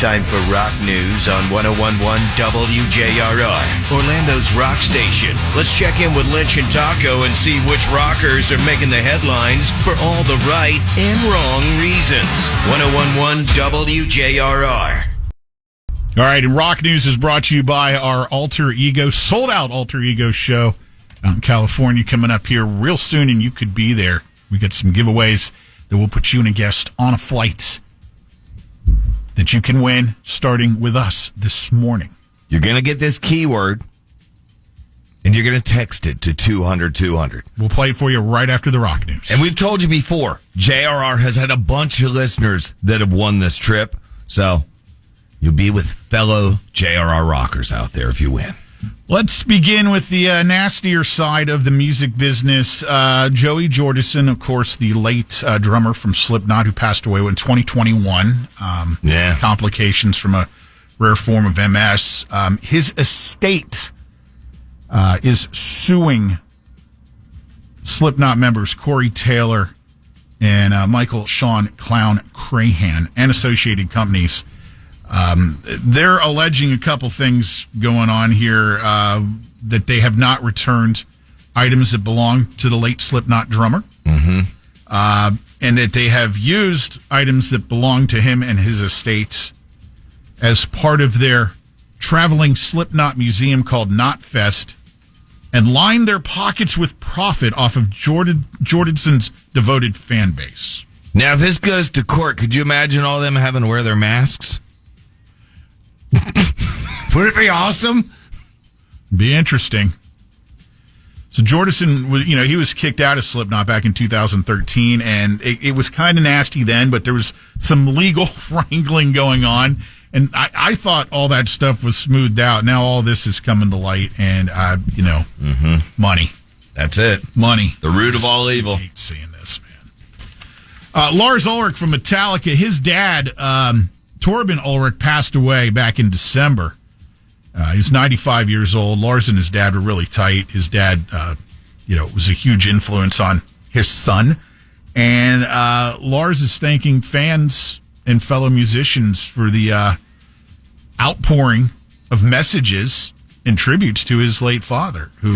Time for rock news on 101.1 WJRR, Orlando's rock station. Let's check in with Lynch and Taco and see which rockers are making the headlines for all the right and wrong reasons. 101.1 WJRR. All right, and rock news is brought to you by our Alter Ego, sold-out Alter Ego show out in California coming up here real soon, and you could be there. We got some giveaways that will put you and a guest on a flight that you can win starting with us this morning. You're going to get this keyword, and you're going to text it to 200-200. We'll play it for you right after the rock news. And we've told you before, JRR has had a bunch of listeners that have won this trip, so you'll be with fellow JRR rockers out there if you win. Let's begin with the nastier side of the music business. Joey Jordison, of course, the late drummer from Slipknot who passed away in 2021. Complications from a rare form of MS. His estate is suing Slipknot members Corey Taylor and Michael Sean Clown Crahan and associated companies. They're alleging a couple things going on here, that they have not returned items that belong to the late Slipknot drummer, and that they have used items that belong to him and his estate as part of their traveling Slipknot museum called Knotfest, and lined their pockets with profit off of Jordison's devoted fan base. Now, if this goes to court, could you imagine all them having to wear their masks? Would it be awesome? Be interesting. So Jordison, he was kicked out of Slipknot back in 2013, and it was kind of nasty then, but there was some legal wrangling going on, and I thought all that stuff was smoothed out. Now all this is coming to light, and, money. That's it. Money. The root of all evil. I hate seeing this, man. Lars Ulrich from Metallica, his dad, Torben Ulrich, passed away back in December. He was 95 years old. Lars and his dad were really tight. His dad, was a huge influence on his son. And Lars is thanking fans and fellow musicians for the outpouring of messages and tributes to his late father, who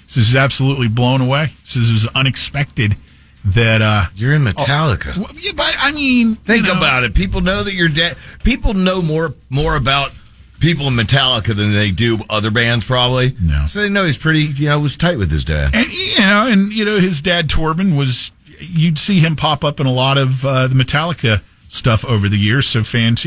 says he's absolutely blown away. Says it was unexpected that you're in Metallica. But I mean, think about it. People know that you're dead. People know more about people in Metallica than they do other bands, probably. No. So they know he's pretty, was tight with his dad. And his dad Torben was. You'd see him pop up in a lot of the Metallica stuff over the years. So fans,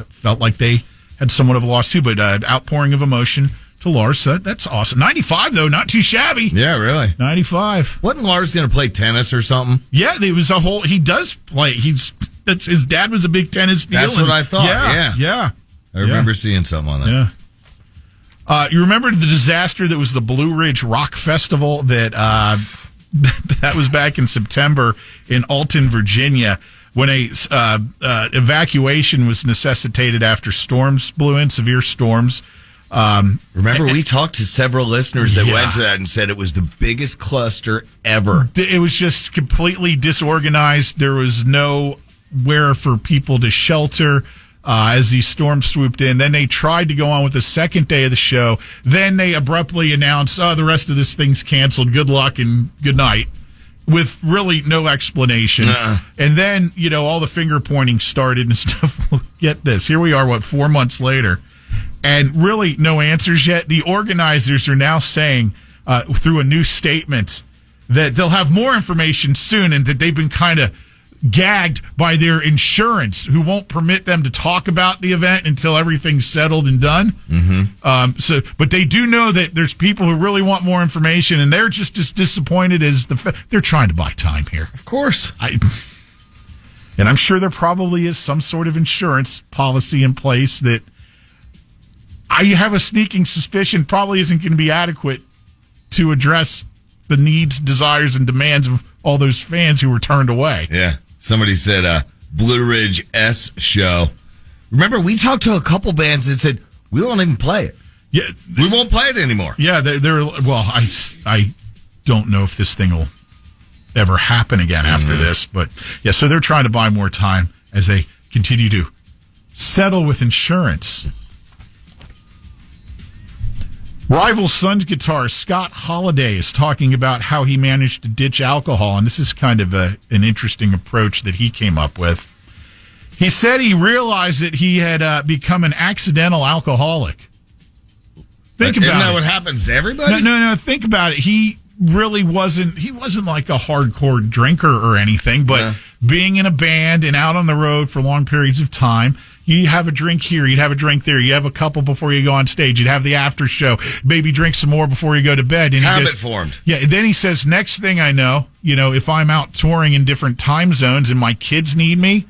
felt like they had somewhat of a loss too. But outpouring of emotion to Lars. That's awesome. 95, though, not too shabby. Yeah, really. 95. Wasn't Lars going to play tennis or something? Yeah, there was a whole... He does play. His dad was a big tennis deal. That's what I thought, Yeah. I remember seeing something on that. Yeah. You remember the disaster that was the Blue Ridge Rock Festival that that was back in September in Alton, Virginia, when a evacuation was necessitated after storms blew in, severe storms. Remember, we talked to several listeners that went to that and said it was the biggest cluster ever. It was just completely disorganized. There was nowhere for people to shelter as these storms swooped in. Then they tried to go on with the second day of the show. Then they abruptly announced, the rest of this thing's canceled. Good luck and good night. With really no explanation. And then, all the finger pointing started and stuff. Well, get this. Here we are, 4 months later. And really no answers yet. The organizers are now saying through a new statement that they'll have more information soon and that they've been kind of gagged by their insurance who won't permit them to talk about the event until everything's settled and done. Mm-hmm. But they do know that there's people who really want more information and they're just as disappointed as they're trying to buy time here. Of course. And I'm sure there probably is some sort of insurance policy in place that I have a sneaking suspicion probably isn't going to be adequate to address the needs, desires, and demands of all those fans who were turned away. Yeah. Somebody said Blue Ridge S show. Remember, we talked to a couple bands that said, we won't even play it. Yeah, we won't play it anymore. Yeah, I don't know if this thing will ever happen again after this, but so they're trying to buy more time as they continue to settle with insurance. Rival Sons guitarist Scott Holiday is talking about how he managed to ditch alcohol, and this is kind of an interesting approach that he came up with. He said he realized that he had become an accidental alcoholic. Think about it. Isn't that what happens to everybody? No. Think about it. He really wasn't like a hardcore drinker or anything, but being in a band and out on the road for long periods of time, you have a drink here, you'd have a drink there, you have a couple before you go on stage, you'd have the after show, maybe drink some more before you go to bed. And habit formed. Yeah, then he says, next thing I know, if I'm out touring in different time zones and my kids need me,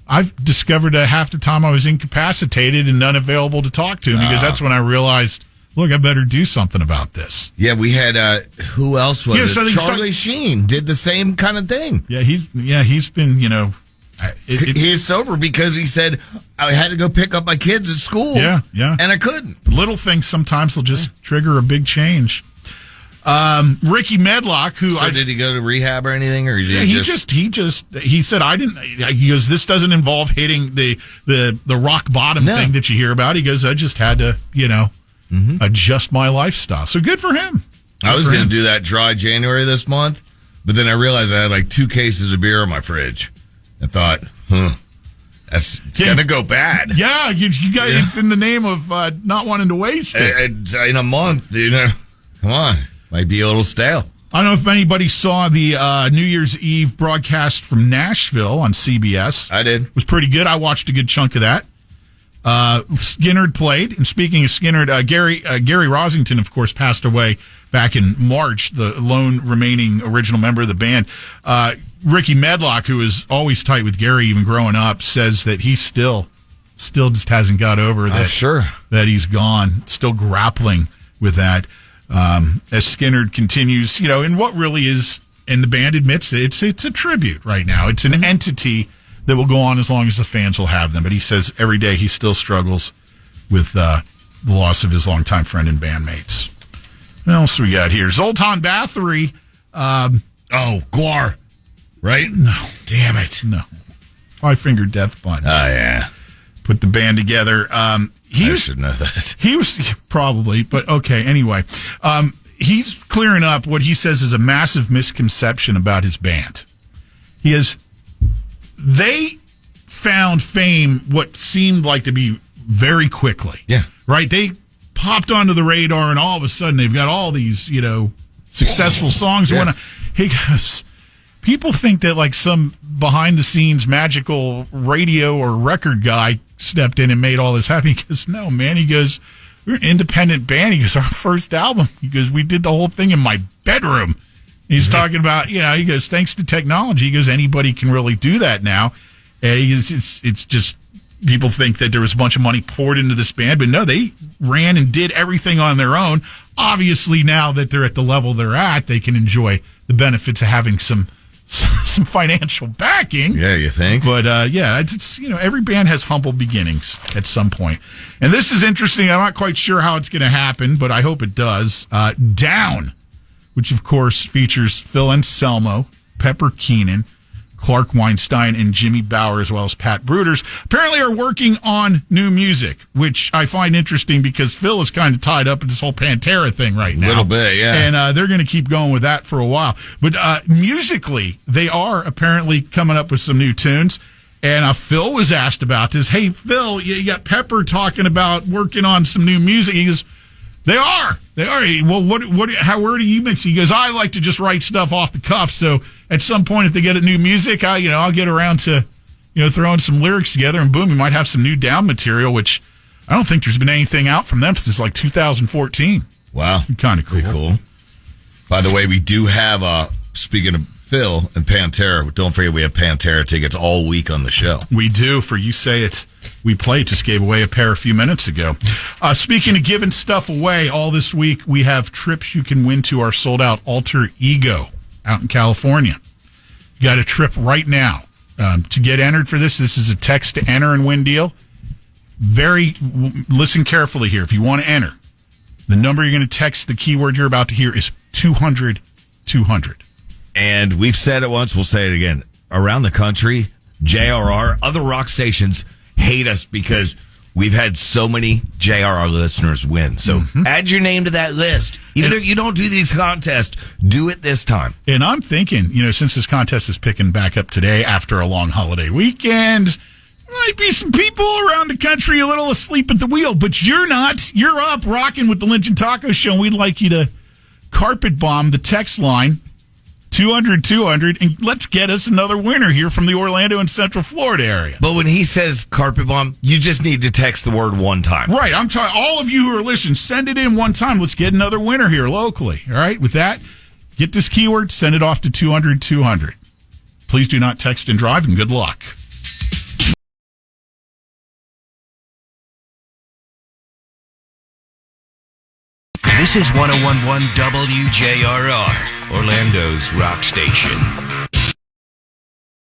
I've discovered that half the time I was incapacitated and unavailable to talk to him, because that's when I realized, look, I better do something about this. Yeah, we had, who else was it? So Charlie Sheen did the same kind of thing. Yeah, he's been, he's sober because he said, I had to go pick up my kids at school. Yeah. And I couldn't. Little things sometimes will just trigger a big change. Ricky Medlock, did he go to rehab or anything, or he said, I didn't. He goes, this doesn't involve hitting the rock bottom thing that you hear about. He goes, I just had to, adjust my lifestyle. So good for him. I was going to do that dry January this month, but then I realized I had like 2 cases of beer in my fridge. I thought, it's going to go bad. Yeah, you got it's in the name of not wanting to waste it. In a month, come on, might be a little stale. I don't know if anybody saw the New Year's Eve broadcast from Nashville on CBS. I did. It was pretty good. I watched a good chunk of that. Skynyrd played, and speaking of Skynyrd, Gary Rossington, of course, passed away back in March, the lone remaining original member of the band. Ricky Medlock, who was always tight with Gary even growing up, says that he still just hasn't got over that. That he's gone, still grappling with that. As Skynyrd continues, in what really is, and the band admits it's a tribute right now. It's an entity that will go on as long as the fans will have them. But he says every day he still struggles with the loss of his longtime friend and bandmates. What else we got here? Zoltan Bathory. Gwar. Right? No. Damn it. No. Five Finger Death Punch. Oh, yeah. Put the band together. I should know that. He was probably, but okay. Anyway, he's clearing up what he says is a massive misconception about his band. They found fame what seemed like to be very quickly. Yeah. Right? They popped onto the radar, and all of a sudden they've got all these, successful songs. Yeah. He goes, people think that like some behind-the-scenes magical radio or record guy stepped in and made all this happen. He goes, no, man. He goes, we're an independent band. He goes, our first album. He goes, we did the whole thing in my bedroom. He's talking about, he goes, thanks to technology, he goes, anybody can really do that now. And he goes, it's just, people think that there was a bunch of money poured into this band, but no, they ran and did everything on their own. Obviously, now that they're at the level they're at, they can enjoy the benefits of having some financial backing. Yeah, you think? But it's every band has humble beginnings at some point. And this is interesting. I'm not quite sure how it's going to happen, but I hope it does. Down, which of course features Phil Anselmo, Pepper Keenan, Clark Weinstein, and Jimmy Bauer, as well as Pat Bruders, apparently are working on new music, which I find interesting because Phil is kind of tied up in this whole Pantera thing right now. A little bit, yeah. And they're going to keep going with that for a while. But musically, they are apparently coming up with some new tunes. And Phil was asked about this. Hey, Phil, you got Pepper talking about working on some new music. He goes, They are. Well, where do you mix? He goes, I like to just write stuff off the cuff. So at some point, if they get a new music, I'll get around to, throwing some lyrics together, and boom, we might have some new Down material, which I don't think there's been anything out from them since like 2014. Wow. Kind of cool. Pretty cool. By the way, we do have, speaking of Phil and Pantera, don't forget we have Pantera tickets all week on the show. We do. For You Say It, We Play. Just gave away a pair a few minutes ago. Speaking of giving stuff away, all this week we have trips you can win to our sold-out Alter Ego out in California. You got a trip right now. To get entered for this is a text to enter and win deal. Listen carefully here. If you want to enter, the number you're going to text, the keyword you're about to hear, is 200. And we've said it once, we'll say it again. Around the country, JRR, other rock stations hate us because we've had so many JRR listeners win. So add your name to that list. Even if you don't do these contests, do it this time. And I'm thinking, since this contest is picking back up today after a long holiday weekend, might be some people around the country a little asleep at the wheel, but you're not. You're up rocking with the Lynch and Taco Show, and we'd like you to carpet bomb the text line 200-200, and let's get us another winner here from the Orlando and Central Florida area. But when he says carpet bomb, you just need to text the word one time. Right. I'm talking all of you who are listening, send it in one time. Let's get another winner here locally. All right. With that, get this keyword, send it off to 200-200. Please do not text and drive, and good luck. This is 101.1 WJRR, Orlando's rock station.